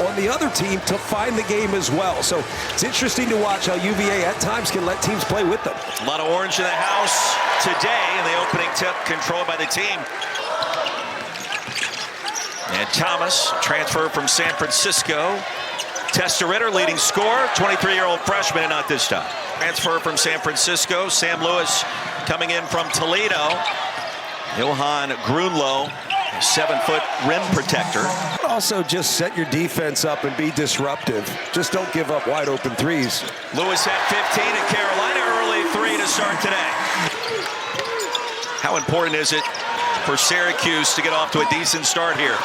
on the other team to find the game as well. So it's interesting to watch how UVA at times can let teams play with them. A lot of orange in the house today in the opening tip, controlled by the team. And Thomas, transfer from San Francisco. Testa-Ritter, leading scorer, 23-year-old freshman, and not this time. Transfer from San Francisco. Sam Lewis coming in from Toledo. Johan Grunlow, 7-foot rim protector. Also, just set your defense up and be disruptive. Just don't give up wide open threes. Lewis had 15 at Carolina, early three to start today. How important is it for Syracuse to get off to a decent start here?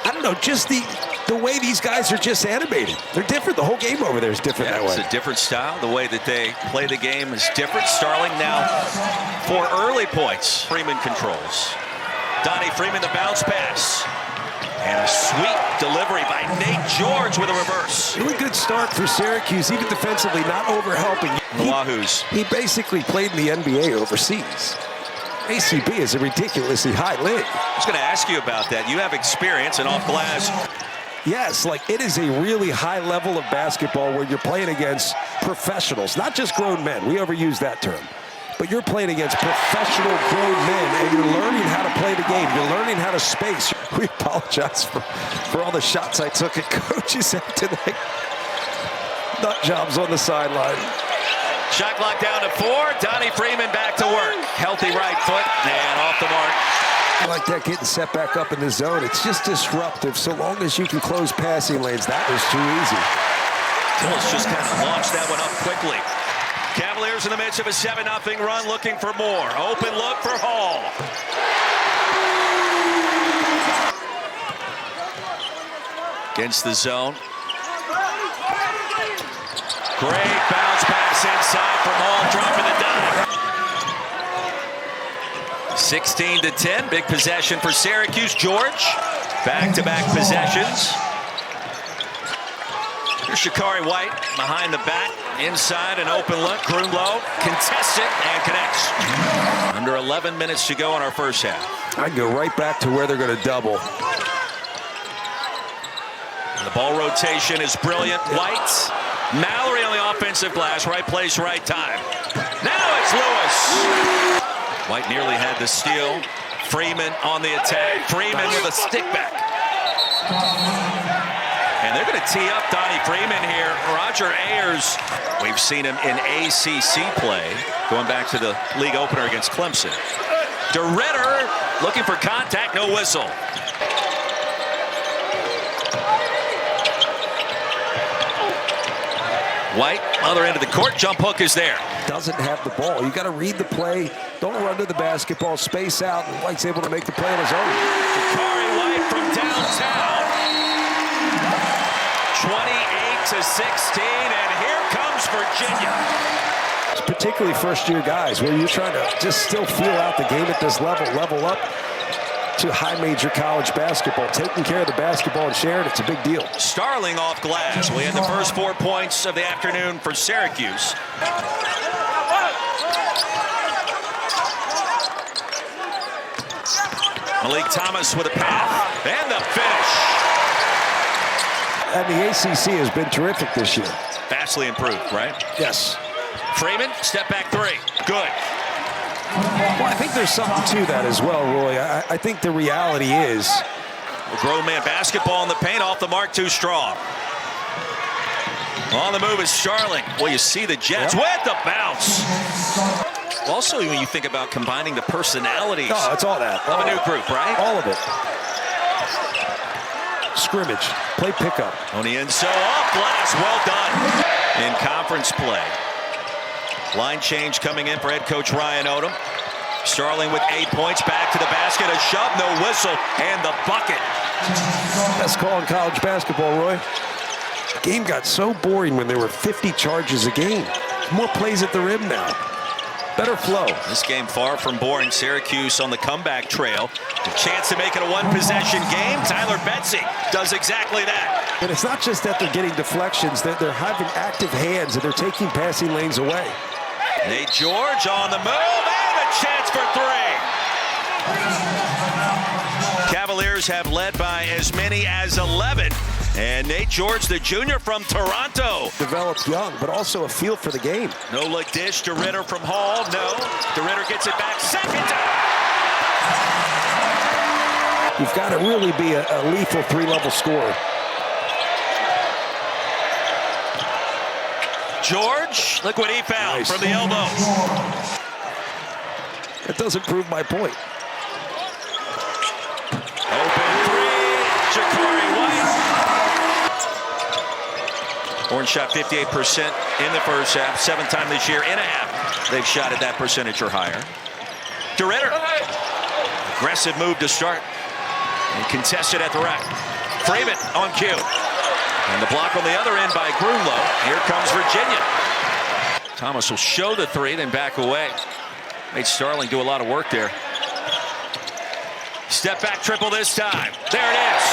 I don't know, just the way these guys are just animated. They're different. The whole game over there is different that way. It's a different style. The way that they play the game is different. Starling now for early points. Freeman controls. Donnie Freeman, the bounce pass. And a sweet delivery by Nate George with a reverse. Really good start for Syracuse, even defensively, not over-helping. The Wahoos. He basically played in the NBA overseas. ACB is a ridiculously high league. I was going to ask you about that. You have experience in off glass. Yes, like it is a really high level of basketball where you're playing against professionals, not just grown men. We overuse that term. But you're playing against professional grown men, and you're learning how to play the game. You're learning how to space. We apologize for all the shots I took at coaches after that nut jobs on the sideline. Shot clock down to 4. Donnie Freeman back to work. Healthy right foot and off the mark. I like that, getting set back up in the zone. It's just disruptive so long as you can close passing lanes. That was too easy. Tillis just kind of launched that one up quickly. Cavaliers in the midst of a 7-0 run, looking for more. Open look for Hall. Against the zone. Great bounce pass inside from Hall, dropping the dime. 16-10, big possession for Syracuse. George, back-to-back possessions. Here's Shakari White behind the back, inside an open look. Grunlow contests it and connects. Under 11 minutes to go in our first half. I go right back to where they're going to double. And the ball rotation is brilliant. White, Mallory on the offensive glass, right place, right time. Now it's Lewis. White nearly had the steal. Freeman on the attack. Freeman with a stick back. And they're going to tee up Donnie Freeman here. Roger Ayers, we've seen him in ACC play, going back to the league opener against Clemson. DeRitter looking for contact, no whistle. White, other end of the court, jump hook is there. Doesn't have the ball. You got to read the play. Don't run to the basketball, space out, and White's able to make the play on his own. Shakari White from downtown. 28-16, and here comes Virginia. It's particularly first-year guys where you're trying to just still feel out the game at this level up to high major college basketball. Taking care of the basketball and sharing it's a big deal. Starling off glass. We had the first 4 points of the afternoon for Syracuse. Malik Thomas with a pass and the finish. And the ACC has been terrific this year. Vastly improved, right? Yes. Freeman, step back three. Good. Well, I think there's something to that as well, Roy. I think the reality is the grown man basketball in the paint, off the mark, too strong. On the move is Starling. Well, you see the Jets with the bounce. Also, when you think about combining the personalities it's all that. of a new group, right? All of it. Scrimmage, play pickup. Onyenso off glass, well done. In conference play. Line change coming in for head coach Ryan Odom. Starling with 8 points, back to the basket, a shove, no whistle, and the bucket. Best call in college basketball, Roy. The game got so boring when there were 50 charges a game. More plays at the rim now. Better flow. This game far from boring. Syracuse on the comeback trail. A chance to make it a one-possession game. Tyler Betsy does exactly that. But it's not just that they're getting deflections. They're having active hands, and they're taking passing lanes away. Nate George on the move, and a chance for three. Cavaliers have led by as many as 11. And Naithan George, the junior from Toronto. Develops young, but also a feel for the game. No-look dish to Ritter from Hall. No. DeRitter gets it back. Second time. You've got to really be a lethal three-level scorer. George, look what he found Nice. from the elbow. That doesn't prove my point. Open three. Ja'Cory White. Orange shot 58% in the first half. 7th time this year in a half they've shot at that percentage or higher. DeRitter. Aggressive move to start. And contested at the rack. Freeman on cue. And the block on the other end by Grunlow. Here comes Virginia. Thomas will show the three, then back away. Made Starling do a lot of work there. Step back triple this time. There it is.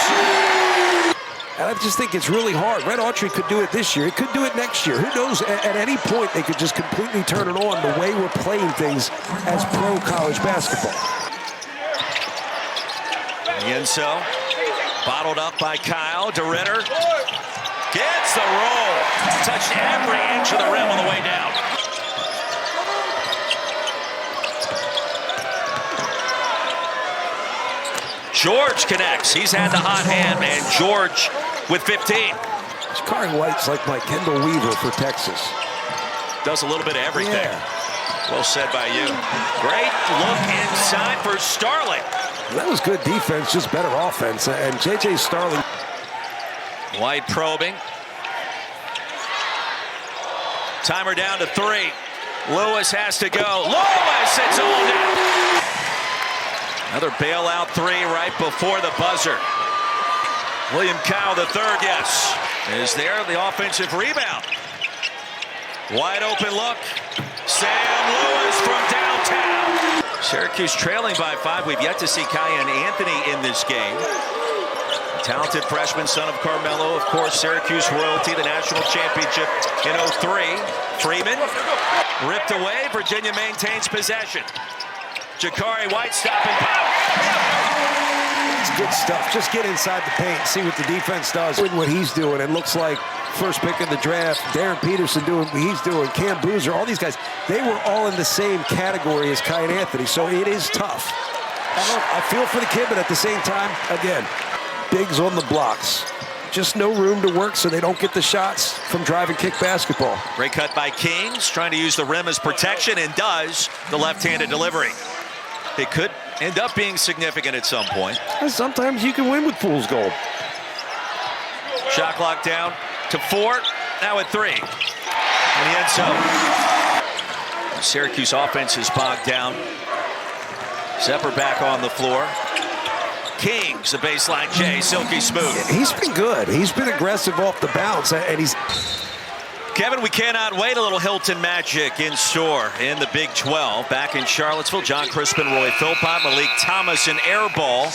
And I just think it's really hard. Red Autry could do it this year. It could do it next year. Who knows? At any point, they could just completely turn it on the way we're playing things as pro college basketball. Onyenso, bottled up by Kyle. DeRitter gets the roll. Touched every inch of the rim on the way down. George connects. He's had the hot hand, and George with 15. Ja'Cory White's like my Kendall Weaver for Texas. Does a little bit of everything. Yeah. Well said by you. Great look inside for Starling. That was good defense, just better offense. And J.J. Starling. White probing. Timer down to 3. Lewis has to go. Lewis, it's all down. Another bailout 3 right before the buzzer. William Kyle III, yes, is there. The offensive rebound. Wide open look. Sam Lewis from downtown. Syracuse trailing by 5. We've yet to see Kiyan Anthony in this game. Talented freshman, son of Carmelo, of course, Syracuse royalty, the national championship in 03. Freeman ripped away. Virginia maintains possession. Ja'Cory White stopping power. It's good stuff. Just get inside the paint, see what the defense does. What he's doing, it looks like first pick in the draft, Darren Peterson doing what he's doing, Cam Boozer, all these guys, they were all in the same category as Kiyan Anthony, so it is tough. I feel for the kid, but at the same time, again, bigs on the blocks. Just no room to work so they don't get the shots from drive and kick basketball. Great cut by Kings, trying to use the rim as protection, and does the left-handed delivery. It could end up being significant at some point. And sometimes you can win with fool's gold. Shot clock down to 4, now at 3. Onyenso. Syracuse offense is bogged down. Zepper back on the floor. Kings, the baseline J, silky smooth. He's been good. He's been aggressive off the bounce, and he's... Kevin, we cannot wait. A little Hilton magic in store in the Big 12. Back in Charlottesville, John Crispin, Roy Philpott, Malik Thomas, an air ball,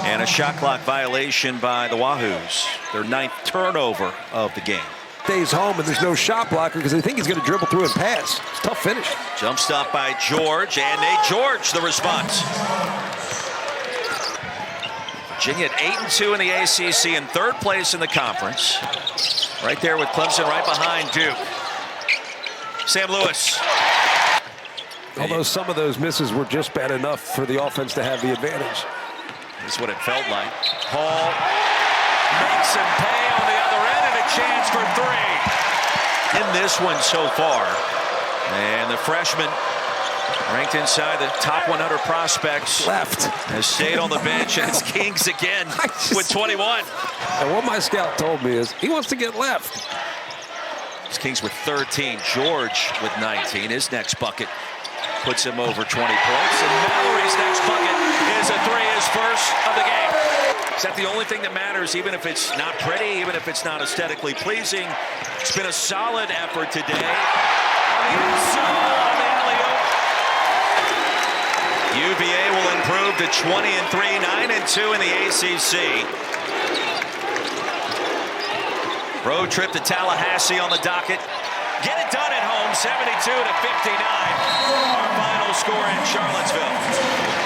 and a shot clock violation by the Wahoos. Their 9th turnover of the game. Stays home, and there's no shot blocker because they think he's going to dribble through and pass. It's a tough finish. Jump stop by George, and Naithan George, the response. Virginia at 8-2 in the ACC and 3rd place in the conference. Right there with Clemson right behind Duke. Sam Lewis. Although some of those misses were just bad enough for the offense to have the advantage. This is what it felt like. Hall makes him pay on the other end, and a chance for 3 in this one so far. And the freshman, ranked inside the top 100 prospects, Left. has stayed on the bench, and it's Kings again with 21. And what my scout told me is he wants to get left. It's Kings with 13. George with 19. His next bucket puts him over 20 points. And Mallory's next bucket is a 3, his first of the game. Is that the only thing that matters, even if it's not pretty, even if it's not aesthetically pleasing? It's been a solid effort today. On the inside, on the alley-oop. UVA will improve to 20-3, 9-2 in the ACC. Road trip to Tallahassee on the docket. Get it done at home, 72-59. Our final score in Charlottesville.